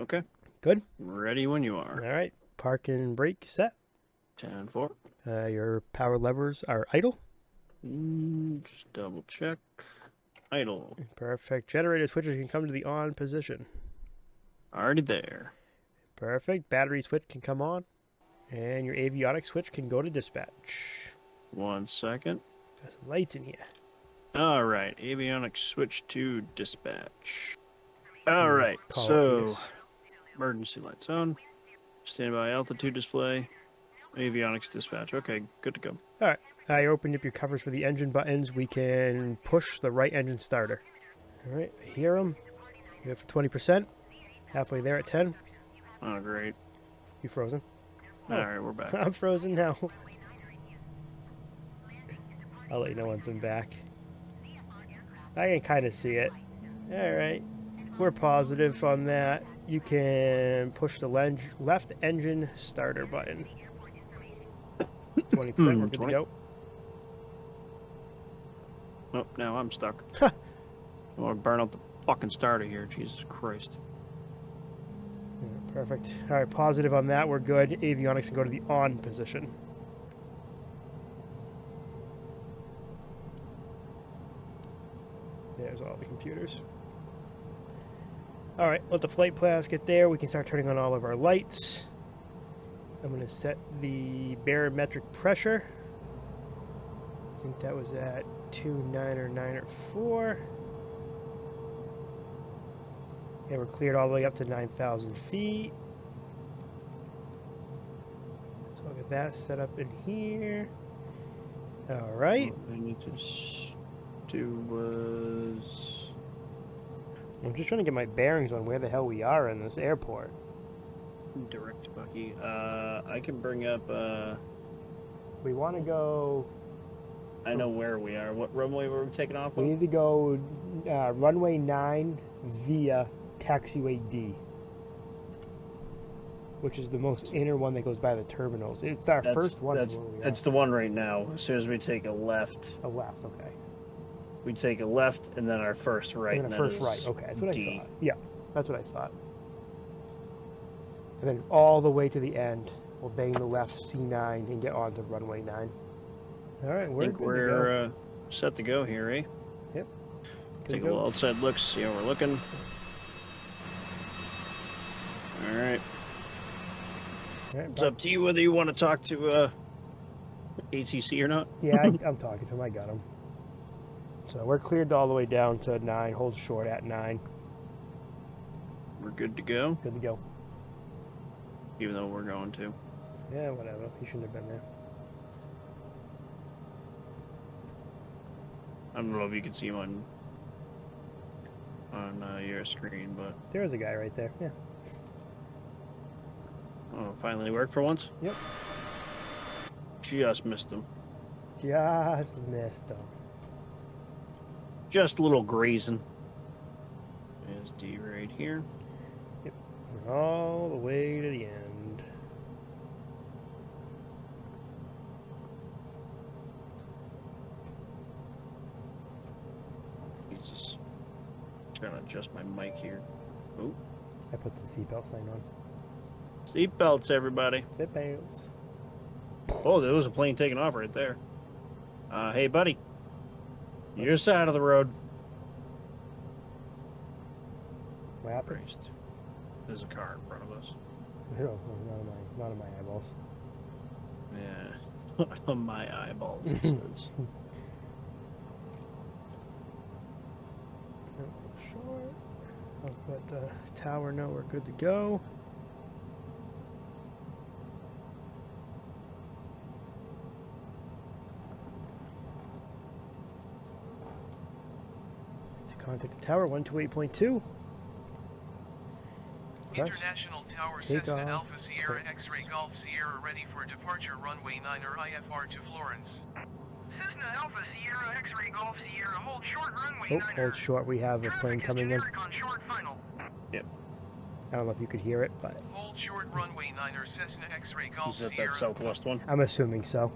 Okay. Good. Ready when you are. All right. Park and brake set. 10-4. Your power levers are idle. Just double check. Idle. Perfect. Generator switches can come to the on position. Already there. Perfect. Battery switch can come on. And your avionics switch can go to dispatch. 1 second. Got some lights in here. All right. Avionics switch to dispatch. All right. So, emergency lights on. Standby altitude display. Avionics dispatch. Okay, good to go. All right. I opened up your covers for the engine buttons. We can push the right engine starter. All right. I hear them. You have 20%. Halfway there at 10. Oh, great. You frozen? All right, we're back. I'm frozen now. I'll let you know once I'm back. I can kind of see it. All right. We're positive on that. You can push the left engine starter button. 20%, we're good to go. Oh, now I'm stuck. I want to burn out the fucking starter here. Jesus Christ. Yeah, perfect. All right, positive on that. We're good. Avionics can go to the on position. There's all the computers. All right, let the flight paths get there. We can start turning on all of our lights. I'm going to set the barometric pressure. I think that was at 2.9 or 9 or 4. And we're cleared all the way up to 9,000 feet. So I'll get that set up in here. All right. What I need to do was... I'm just trying to get my bearings on where the hell we are in this airport. Direct Bucky. I can bring up... We want to go... I know where we are. What runway were we taking off We of? need to go runway 9 via taxiway D, which is the most inner one that goes by the terminals. It's our first one. That's the one right now. As soon as we take a left. A left, okay. We take a left and then our first right. And then our first right, okay. That's what D. I thought. Yeah, that's what I thought. And then all the way to the end, we'll bang the left C9 and get on to runway 9. All right, we're set to go here, eh? Yep. Take a little outside look, see how we're looking. All right. It's up to you whether you want to talk to ATC or not. Yeah, I'm talking to him. I got him. So we're cleared all the way down to 9. Hold short at 9. We're good to go. Good to go. Even though we're going to. Yeah, whatever. He shouldn't have been there. I don't know if you can see him on your screen, but... There's a guy right there, yeah. Oh, finally worked for once? Yep. Just missed him. Just missed him. Just a little grazing. There's D right here. Yep. All the way to the end. Jesus. Trying to adjust my mic here. Oh. I put the seatbelt sign on. Seatbelts, everybody. Seatbelts. Oh, there was a plane taking off right there. Hey, buddy. Your side of the road. What happened? Christ. There's a car in front of us. No, not on my eyeballs. Yeah. On my eyeballs, it says. Short. I'll let the tower know we're good to go. Contact the tower, 128.2. International Tower Cessna Alpha Sierra X-Ray Golf Sierra ready for departure runway 9 or IFR to Florence. Cessna Alpha Sierra X-Ray Golf Sierra, hold short runway 9. Hold short, we have a plane coming in. On short final. Yep. I don't know if you could hear it, but... Hold short runway 9 or Cessna X-Ray Golf Is that Sierra. that southwest one? I'm assuming so.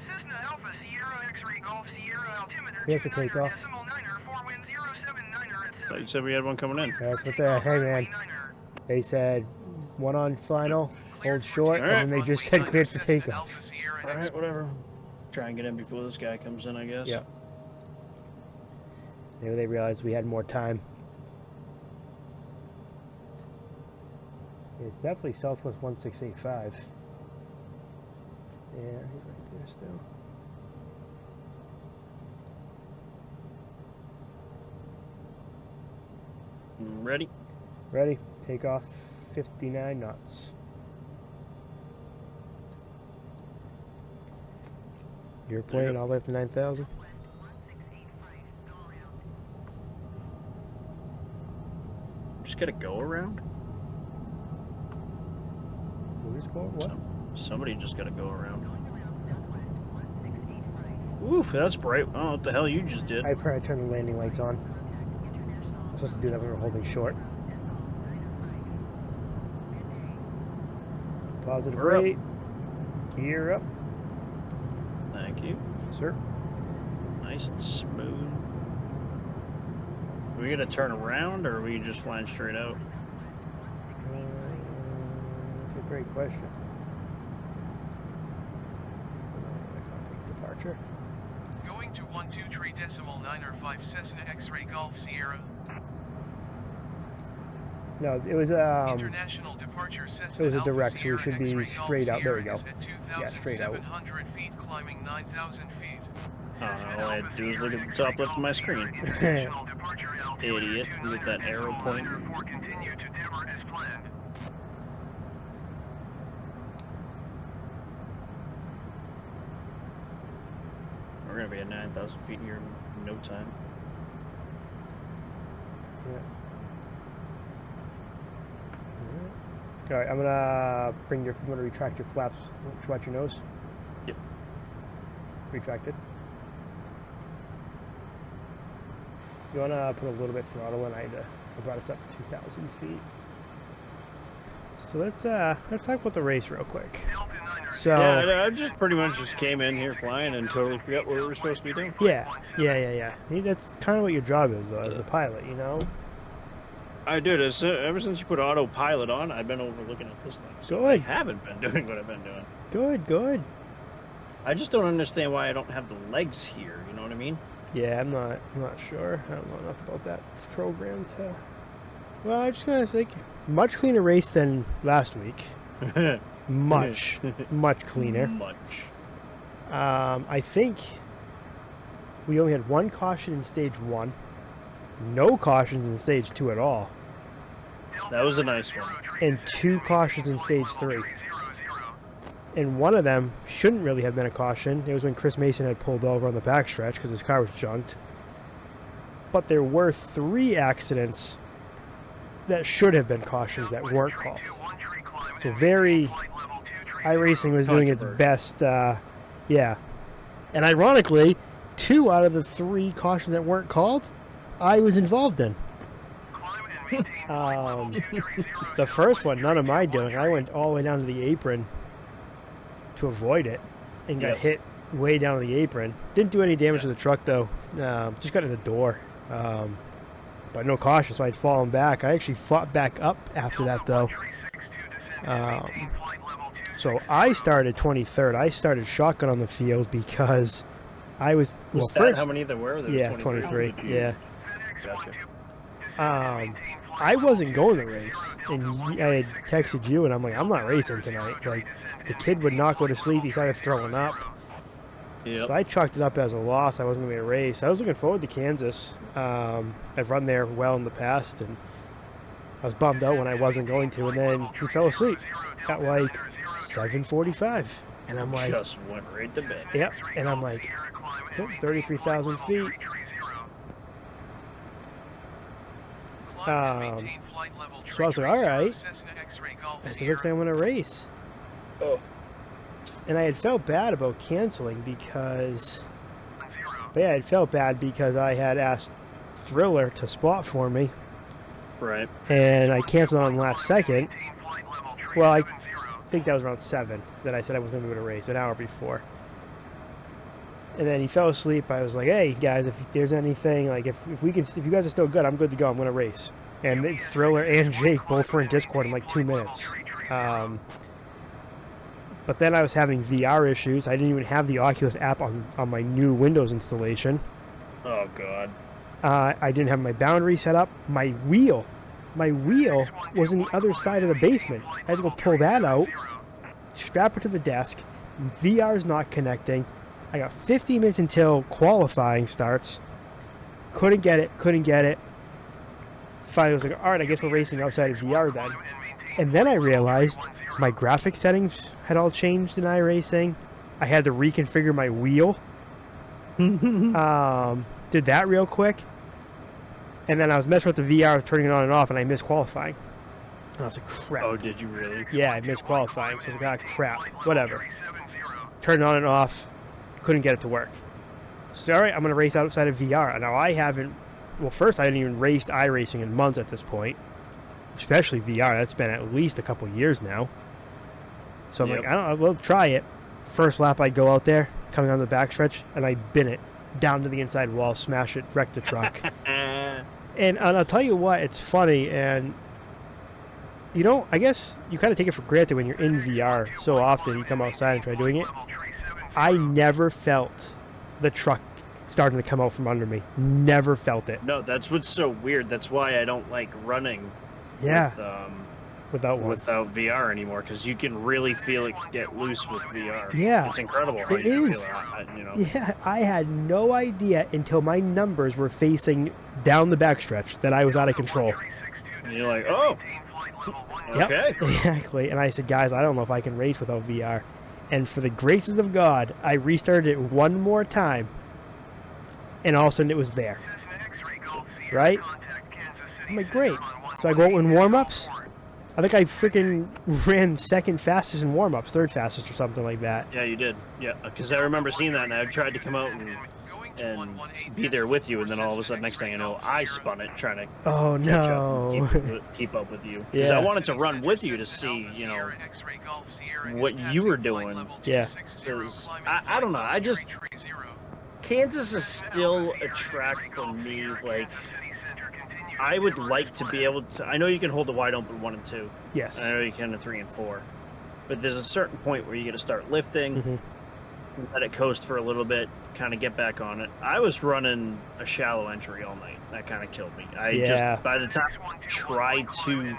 Cessna Alpha Sierra X-Ray Golf Sierra, altimeter Clear for takeoff. 29er, 4 wind 079er at 7. You said we had one coming in. That's what the... Hey, man. They said 1 on final, hold short, All right. and then they just said cleared for takeoff. All right, whatever. Try and get in before this guy comes in, I guess. Yep. Maybe they realized we had more time. It's definitely Southwest 1685. Yeah, he's right there still. Ready? Ready? Take off 59 knots. You're playing all the way up to 9,000? Just gotta go around? Who's going? What? Somebody just gotta go around. Oof, that's bright. I don't know what the hell you just did. I probably turned the landing lights on. I was supposed to do that when we were holding short. Positive We're up. rate. Gear up. Thank you. Yes, sir. Nice and smooth. Are we gonna turn around, or are we just flying straight out? That's a great question. Contact departure. Going to 123.9 Cessna X-ray Golf Sierra. No, it was International departure Cessna it was a Alpha direct, so we Sierra should be X-ray straight Golf out. There we Sierra go. is at Yeah, straight out. 2,700 feet, climbing 9,000 feet. All I had to do is look at the top left of my screen. Idiot, with that arrow pointing. Continue to Denver as planned. We're gonna be at 9,000 feet here in no time. Yeah. All right, I'm gonna retract your flaps. Watch your nose. Yep. Retracted. You wanna put a little bit throttle in? I brought us up to 2,000 feet. So let's talk about the race real quick. So Yeah, I just pretty much just came in here flying and totally forgot what we were supposed to be doing. yeah. That's kind of what your job is, though, as the pilot. You know. I did. Ever since you put autopilot on, I've been overlooking at this thing. So I Good. haven't been doing what I've been doing. Good. I just don't understand why I don't have the legs here. You know what I mean? Yeah, I'm not sure. I don't know enough about that program to. Well, I just gotta think much cleaner race than last week. Much cleaner. Much. I think we only had 1 caution in stage 1, no cautions in stage 2 at all, That was a nice one. and 2 cautions in stage 3. And one of them shouldn't really have been a caution. It was when Chris Mason had pulled over on the backstretch because his car was junked. But there were 3 accidents that should have been cautions that weren't called. So iRacing was doing its best, yeah. And ironically, 2 out of the 3 cautions that weren't called, I was involved in. The first one, none of my doing. I went all the way down to the apron to avoid it and got hit way down to the apron. Didn't do any damage to the truck, though. Just got in the door. But no caution, so I'd fallen back. I actually fought back up after that, though. So I started 23rd. I started shotgun on the field because I was Was that first. how many there were? There was Yeah, 23. Yeah. Gotcha. I wasn't going to race, and I had texted you, and I'm like, I'm not racing tonight. Like, the kid would not go to sleep. He started throwing up. Yep. So I chalked it up as a loss. I wasn't going to be a race. I was looking forward to Kansas. I've run there well in the past, and I was bummed out when I wasn't going to. And then he fell asleep at like 7:45, and I'm like, just went right to bed. yep. And I'm like, 33,000 feet. So I was like, all right. I said, looks like I'm going to race. Oh. And I had felt bad about canceling because, but yeah, I had felt bad because I had asked Thriller to spot for me, Right. and I canceled on the last second. Well, I think that was around 7 that I said I wasn't going to race, an hour before. And then he fell asleep. I was like, hey guys, if there's anything, like if you guys are still good, I'm good to go. I'm gonna race. And Thriller and Jake both were in Discord in like 2 minutes. But then I was having VR issues. I didn't even have the Oculus app on my new Windows installation. Oh god. I didn't have my boundary set up. My wheel was in the other side of the basement. I had to go pull that out, strap it to the desk. VR's not connecting. I got 50 minutes until qualifying starts. Couldn't get it. Finally, I was like, all right, I guess we're racing outside of VR then. And then I realized my graphic settings had all changed in iRacing. I had to reconfigure my wheel. Did that real quick. And then I was messing with the VR, turning it on and off, and I missed qualifying. And I was like, crap. Oh, did you really? Yeah, I missed qualifying. So I was like, crap. Whatever. Turned it on and off. Couldn't get it to work. So, all right, I'm going to race outside of VR. Now, I haven't... Well, first, I hadn't even raced iRacing in months at this point. Especially VR. That's been at least a couple years now. So I'm like, we'll try it. First lap, I go out there, coming on the backstretch, and I bin it down to the inside wall, smash it, wreck the truck. And I'll tell you what, it's funny, and I guess you kind of take it for granted when you're in VR so often. You come outside and try doing it. I never felt the truck starting to come out from under me. Never felt it. No, that's what's so weird. That's why I don't like running. Yeah. Without VR anymore, because you can really feel it get loose with VR. Yeah. It's incredible how It you is. feel it. Yeah, I had no idea until my numbers were facing down the backstretch that I was out of control. And you're like, oh, Yep, okay. exactly. And I said, guys, I don't know if I can race without VR. And for the graces of God, I restarted it one more time, and all of a sudden it was there. Right? I'm like, great. So I go out in warm-ups. I think I freaking ran second fastest in warm-ups, third fastest or something like that. Yeah, you did. Yeah, because I remember seeing that, and I tried to come out and be there with you, and then all of a sudden, next thing I know, I spun it trying to Oh, catch no. up and keep up with you. Because I wanted to run with you to see, what you were doing. Yeah. Because I don't know, I just... Kansas is still a track for me, like... I would like to be able to... I know you can hold the wide open 1 and 2. Yes. And I know you can in 3 and 4. But there's a certain point where you got to start lifting, let it coast for a little bit, kind of get back on it. I was running a shallow entry all night. That kind of killed me. By the time I tried to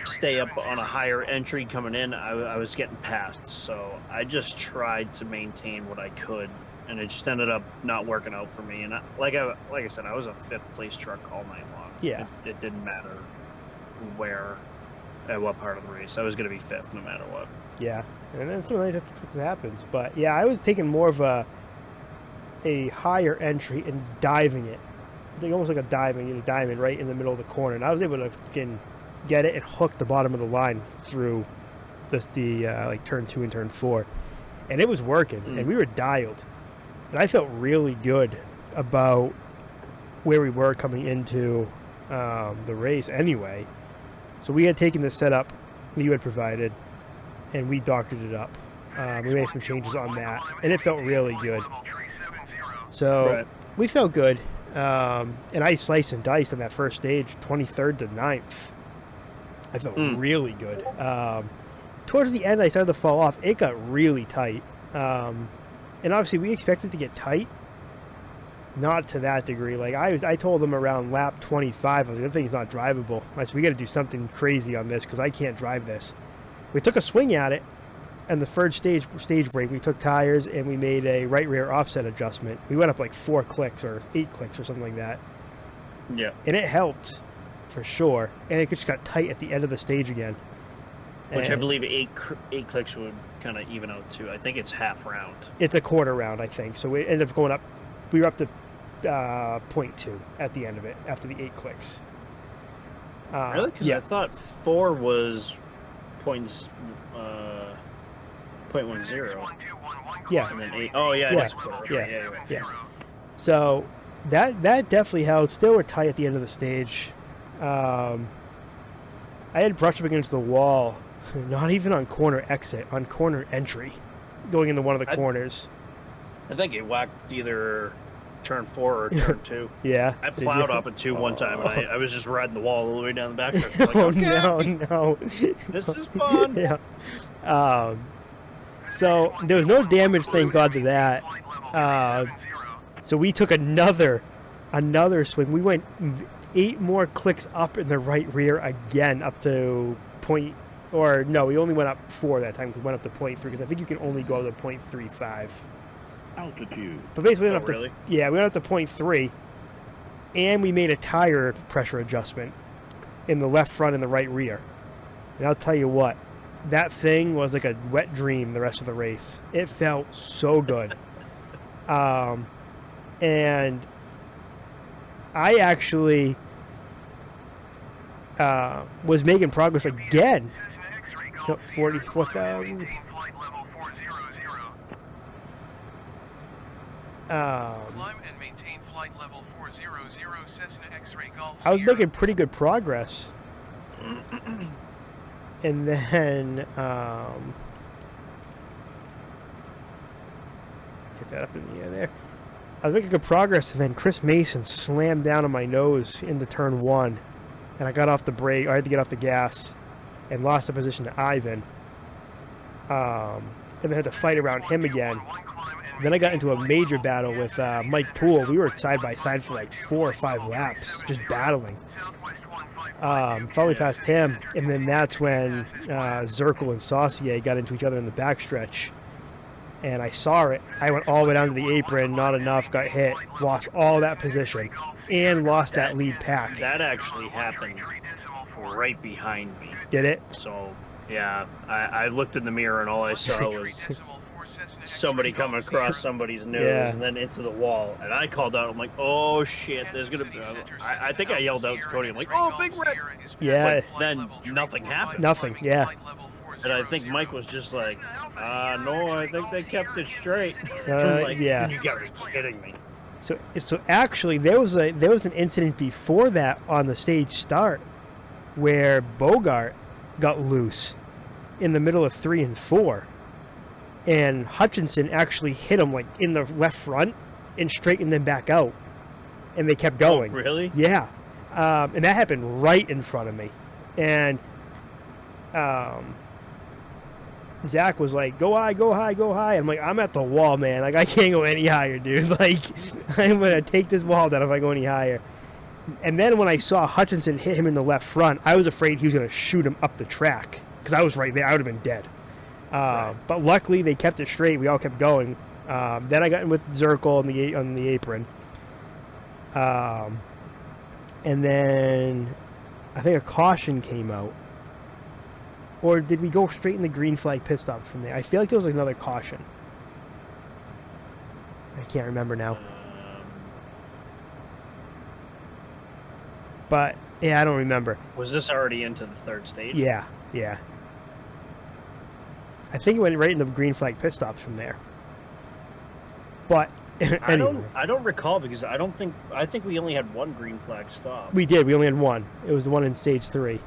stay up on a higher entry coming in, I was getting passed. So I just tried to maintain what I could. And it just ended up not working out for me. And like I said, I was a 5th place truck all night long. Yeah. It didn't matter at what part of the race. I was going to be 5th no matter what. Yeah. And then sometimes that's what happens. But yeah, I was taking more of a higher entry and diving it. Like almost like a diamond right in the middle of the corner. And I was able to get it and hook the bottom of the line through like turn 2 and turn 4. And it was working. And we were dialed. And I felt really good about where we were coming into the race anyway. So we had taken the setup you had provided, and we doctored it up. We made some changes on that, and it felt really good. So we felt good. And I sliced and diced on that first stage, 23rd to 9th. I felt really good. Towards the end, I started to fall off. It got really tight. And obviously, we expected to get tight. Not to that degree. Like I told them around lap 25, I was like, "That thing's not drivable." I said, "We got to do something crazy on this because I can't drive this." We took a swing at it, and the third stage break, we took tires and we made a right rear offset adjustment. We went up like 4 clicks or 8 clicks or something like that. Yeah. And it helped, for sure. And it just got tight at the end of the stage again. Which I believe 8 clicks would kind of even out too. I think it's half round. It's a quarter round, I think. So we ended up going up. We were up to 0.2 at the end of it after the 8 clicks. Really? Because I thought 4 was points, 0.10. Yeah. And then 8. Oh yeah. Yeah. It's a quarter. Yeah. So that definitely held. Still were tight at the end of the stage. I had brushed up against the wall. Not even on corner exit, on corner entry, going into one of the corners. I think it whacked either turn 4 or turn 2. Yeah. I Did plowed you? up at 2 one time, and I was just riding the wall all the way down the back. Like, Oh okay, no. this is fun. Yeah. So there was no damage, thank God, to that. So we took another swing. We went 8 more clicks up in the right rear again, up to point. Or no, we only went up 4 that time. We went up to 0.3 because I think you can only go to 0.35. Altitude. But basically, we went Oh, up to really? yeah, we went up to 0.3, and we made a tire pressure adjustment in the left front and the right rear. And I'll tell you what, that thing was like a wet dream the rest of the race. It felt so good. And I actually was making progress again. 44,000. Climb and maintain flight level 400 Cessna X-ray Golf I was Sierra. making pretty good progress. And then, get that up in the air there. I was making good progress, and then Chris Mason slammed down on my nose into turn 1. And I got off the brake, I had to get off the gas, and lost the position to Ivan. And then had to fight around him again. Then I got into a major battle with Mike Poole. We were side by side for like 4 or 5 laps, just battling. Finally passed him, and then that's when Zirkle and Saucier got into each other in the backstretch. And I saw it. I went all the way down to the apron, not enough, got hit, lost all that position, and lost that lead pack. That actually happened right behind me. Did it? So, yeah, I looked in the mirror, and all I saw was somebody coming across somebody's nose Yeah. and then into the wall. And I called out, I'm like, oh shit, there's going to be... I think I yelled out to Cody, I'm like, oh, big red! Yeah. But then nothing happened. Nothing, yeah. And I think Mike was just like, no, I think they kept it straight. I'm like, yeah. You gotta be kidding me. So actually, there was an incident before that on the stage start where Bogart got loose in the middle of 3 and 4, and Hutchinson actually hit him like in the left front and straightened them back out, and they kept going. Oh, really? Yeah, and that happened right in front of me, and Zach was like, go high, go high, go high. I'm like, I'm at the wall, man. Like, I can't go any higher, dude. Like, I'm going to take this wall down if I go any higher. And then when I saw Hutchinson hit him in the left front, I was afraid he was going to shoot him up the track because I was right there. I would have been dead. Right. But luckily, they kept it straight. We all kept going. Then I got in with Zirkle on the apron. And then I think a caution came out. Or did we go straight in the green flag pit stop from there? I feel like there was another caution. I can't remember now. But, yeah, I don't remember. Was this already into the 3rd stage? Yeah. I think it went right in the green flag pit stops from there. But, anyway. I don't recall because I think we only had 1 green flag stop. We did. We only had 1. It was the one in stage 3.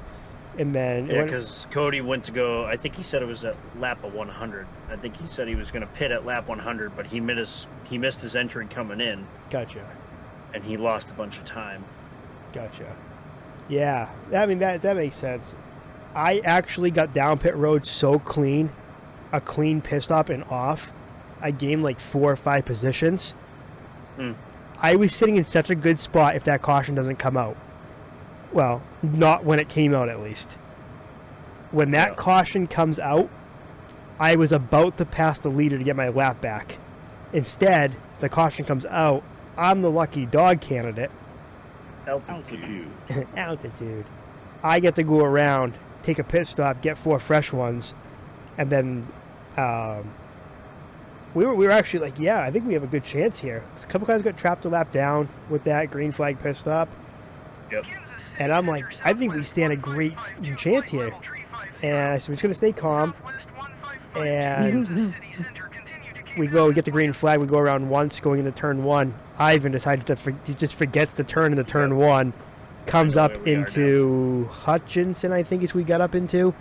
And then... Yeah, because Cody went to go... I think he said it was at lap of 100. I think he said he was going to pit at lap 100, but he missed his entry coming in. Gotcha. And he lost a bunch of time. Gotcha. Yeah. I mean, that makes sense. I actually got down pit road so clean. A clean pit stop and off. I gained like 4 or 5 positions. I was sitting in such a good spot if that caution doesn't come out. Well, not when it came out, at least. When that caution comes out, I was about to pass the leader to get my lap back. Instead, the caution comes out. I'm the lucky dog candidate. Altitude. Altitude. I get to go around, take a pit stop, get 4 fresh ones, and then we were actually like, yeah, I think we have a good chance here. A couple guys got trapped a lap down with that green flag pit stop. Yep. And I'm like, I think we stand a great chance here. And I said, we're just going to stay calm. And we get the green flag. We go around once, going into turn 1. Ivan decides he just forgets to turn into turn 1. Comes up into Hutchinson, I think is we got up into.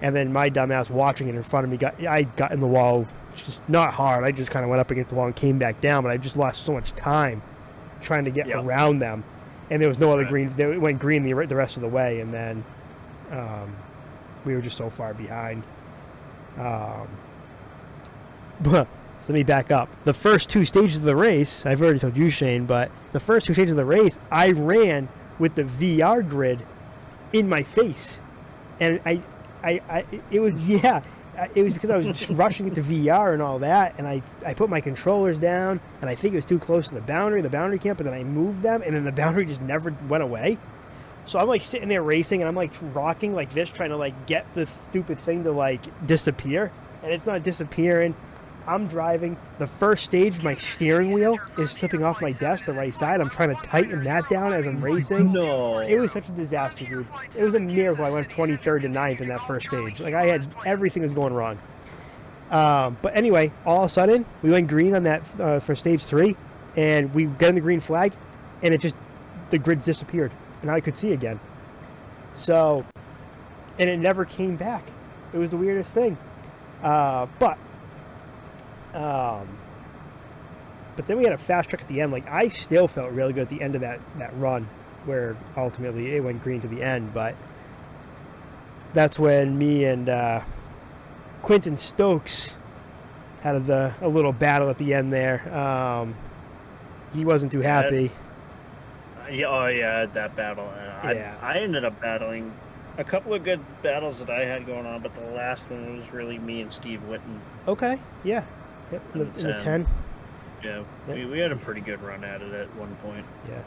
And then my dumbass watching it in front of me I got in the wall, just not hard. I just kind of went up against the wall and came back down, but I just lost so much time trying to get around them. And there was no other green. It went green the rest of the way, and then we were just so far behind. But so let me back up. The first 2 stages of the race, I've already told you, Shane, but the first 2 stages of the race, I ran with the VR grid in my face. And it was because I was just rushing into VR and all that, and I put my controllers down, and I think it was too close to the boundary camp, but then I moved them, and then the boundary just never went away. So I'm like sitting there racing, and I'm like rocking like this, trying to like get the stupid thing to like disappear, and it's not disappearing. I'm driving. The first stage, my steering wheel is slipping off my desk, the right side. I'm trying to tighten that down as I'm racing. No. It was such a disaster, dude. It was a miracle I went 23rd to 9th in that first stage. Like, I had everything was going wrong. But anyway, all of a sudden, we went green on that for stage 3, and we got in the green flag, and the grid disappeared, and I could see again. So, and it never came back. It was the weirdest thing. But then we had a fast track at the end. Like, I still felt really good at the end of that run, where ultimately it went green to the end. But that's when me and Quentin Stokes had a little battle at the end there. He wasn't too happy. That battle. Yeah. I ended up battling a couple of good battles that I had going on, but the last one was really me and Steve Witten. Okay, yeah. Yep, in the 10. Yeah, Yep. we had a pretty good run at it at one point. Yeah.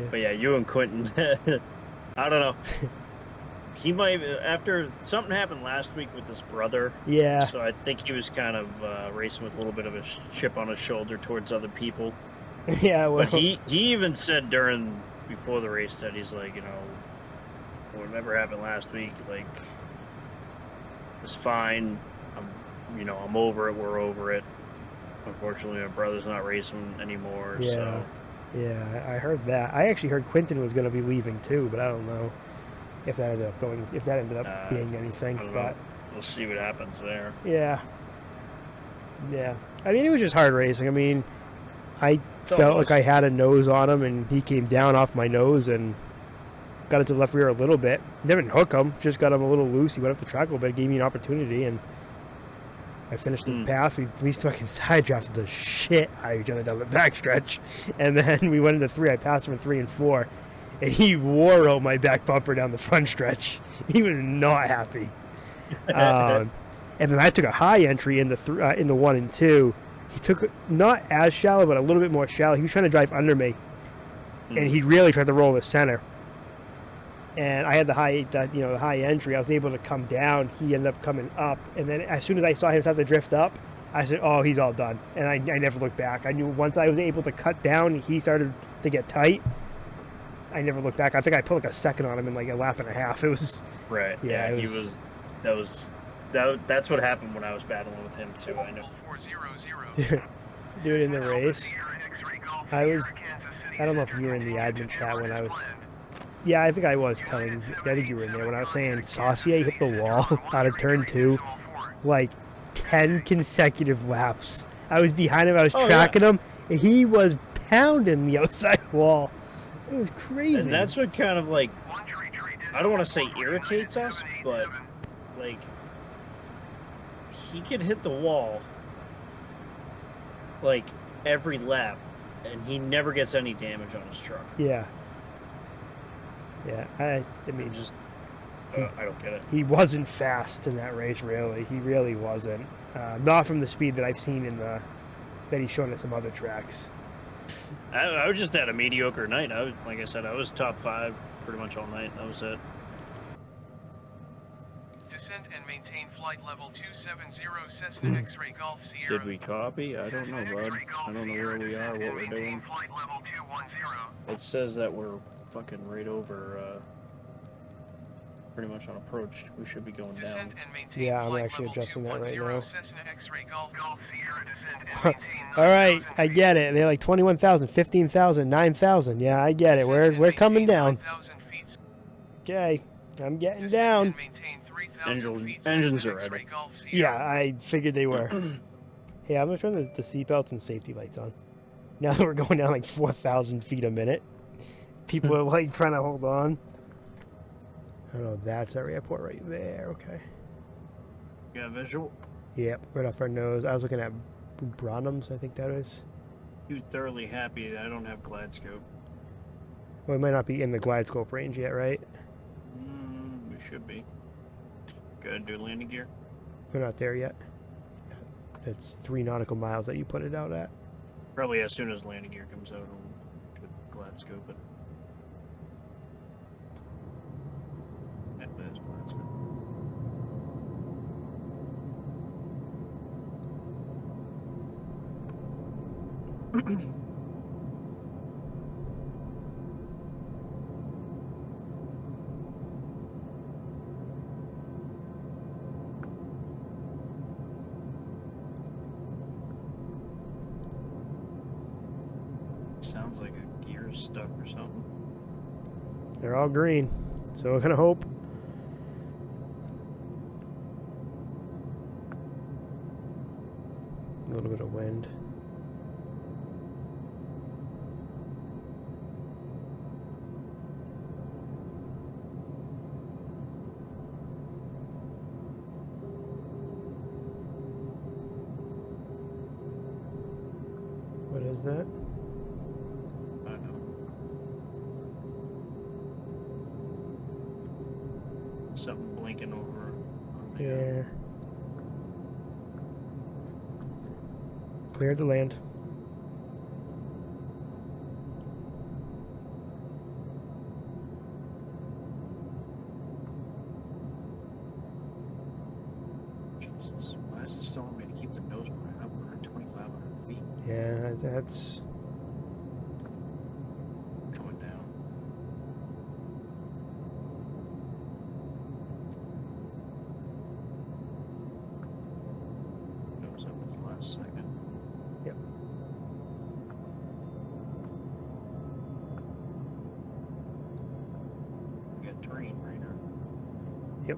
But yeah, you and Quentin, I don't know. He might, after something happened last week with his brother. Yeah. So I think he was kind of racing with a little bit of a chip on his shoulder towards other people. Yeah, well. But he even said before the race that he's like, whatever happened last week, like, it's fine. I'm over it. We're over it. Unfortunately, my brother's not racing anymore. Yeah. So. Yeah, I heard that. I actually heard Quentin was going to be leaving too, but I don't know if that ended up being anything. But we'll see what happens there. Yeah. Yeah. I mean, it was just hard racing. I mean, I felt like I had a nose on him, and he came down off my nose and got into the left rear a little bit. Didn't hook him, just got him a little loose. He went off the track a little bit, gave me an opportunity, and I finished the pass. We fucking side drafted the shit out of each other down the backstretch. And then we went into 3. I passed him in 3 and 4. And he wore out my back bumper down the front stretch. He was not happy. And then I took a high entry in the 1 and 2. He took not as shallow, but a little bit more shallow. He was trying to drive under me. And he really tried to roll the center. And I had the high entry. I was able to come down. He ended up coming up. And then as soon as I saw him start to drift up, I said, oh, he's all done. And I never looked back. I knew once I was able to cut down, he started to get tight. I never looked back. I think I put like a second on him in like a lap and a half. It was right. Yeah, that's what happened when I was battling with him too. I know. Dude, in the race, I don't know if you were in the admin chat when I was. Yeah, I think I was telling. I think you were in there when I was saying Saucier hit the wall out of turn 2, like 10 consecutive laps. I was behind him. I was tracking him. And he was pounding the outside wall. It was crazy. And that's what kind of like, I don't want to say irritates us, but like, he could hit the wall like every lap, and he never gets any damage on his truck. Yeah. Yeah, I mean, I don't get it. He wasn't fast in that race, really. He really wasn't. Not from the speed that I've seen that he's shown at some other tracks. I was just had a mediocre night. Like I said, I was top 5 pretty much all night. That was it. Descend and maintain flight level 270 Cessna X-Ray Golf Sierra. Did we copy? I don't know, bud. I don't know where we are, what we're doing. It says that we're fucking right over, pretty much on approach. We should be going down. Yeah, I'm actually adjusting that right now. Alright, I get it. They're like 21,000, 15,000, 9,000. Yeah, I get it. We're coming down. Okay. I'm getting Descend down. and maintain 3,000 feet, 6 Engines are X-ray ready. Golf Sierra. Yeah, I figured they were. Hey, I'm gonna turn the seatbelts and safety lights on. Now that we're going down like 4,000 feet a minute, people are like trying to hold on. Oh no, that's our airport right there. Okay. Got a visual? Yep, right off our nose. I was looking at Branhams, I think that is. You thoroughly happy that I don't have glide scope. Well, it might not be in the glide scope range yet, right? We should be. Go ahead and do landing gear. We're not there yet. It's 3 nautical miles that you put it out at. Probably as soon as landing gear comes out, we'll should glide scope it. Yeah, that is glide scope. Sounds like a gear's stuck or something. They're all green, so we're gonna hope. A little bit of wind. What is that? I don't know. Something blinking over. On the, Yeah. Cleared the land. Jesus. Why is it still on me to keep the nose point up? We're at 2,500 feet. Yeah, that's... Coming down. Nose up at the last second. Yep. We got terrain right now. Yep.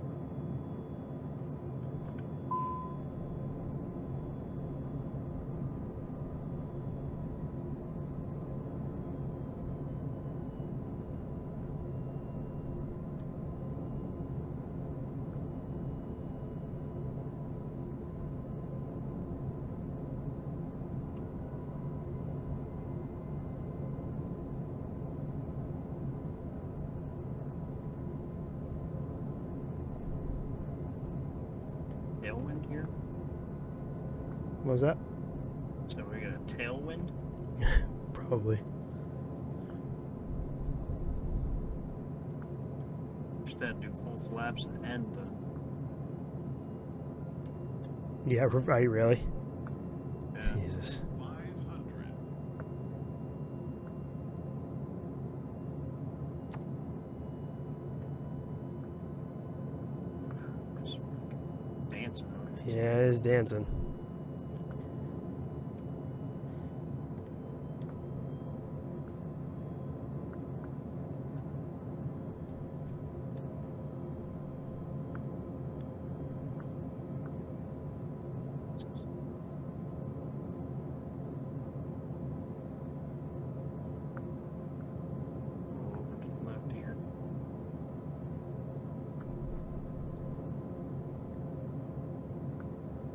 Tailwind here. What was that? So we got a tailwind. Probably. Just had to do full flaps and Yeah, right, really? yeah. Jesus. 500. Just dancing on it. Yeah, it is dancing. Over to the left here.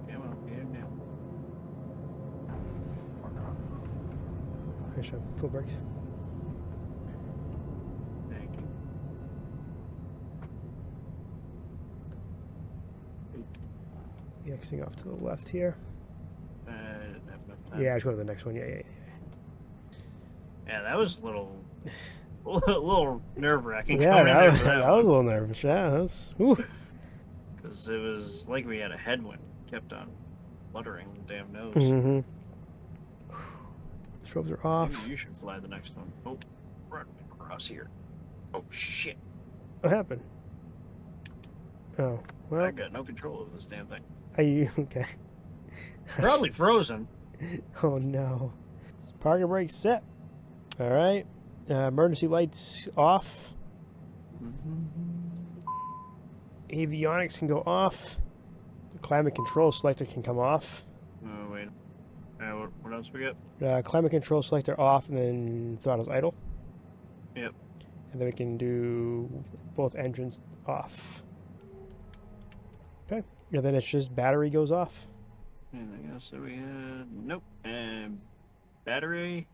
Come on, get it down. Nice job. Full brakes. Thank you. Xing off to the left here. I didn't have enough time. Yeah, I should go to the next one. Yeah, yeah, yeah. Yeah, that was a little nerve wracking. Yeah, that was a little nervous. Yeah, that's... Ooh. Because it was like we had a headwind. Kept on fluttering the damn nose. Mm-hmm. Strobes are off. Maybe you should fly the next one. Oh, run across here. Oh, shit. What happened? Oh, well, I got no control over this damn thing. are you... Okay. Probably frozen. Oh, no. Parking brake set. All right. Emergency lights off. Avionics can go off. The climate control selector can come off. Oh, wait. What else we got? Climate control selector off, and then throttles idle. Yep. And then we can do both engines off. Okay. And then it's just battery goes off. Anything else that we had? Nope. And battery.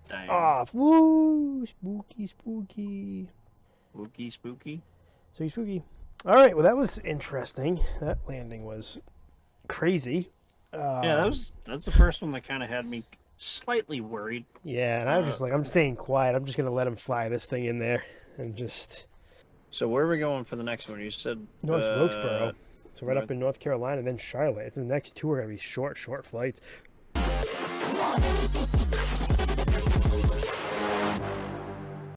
Damn. Off. Woo! Spooky, spooky. Spooky, spooky. Spooky, spooky. All right. Well, that was interesting. That landing was crazy. Yeah, that's the first one that kind of had me slightly worried. Yeah, and I was just like, I'm staying quiet. I'm just gonna let him fly this thing in there, and just. So where are we going for the next one? You said North Wilkesboro. So right North- up in North Carolina, and then Charlotte. The next two are gonna be short flights.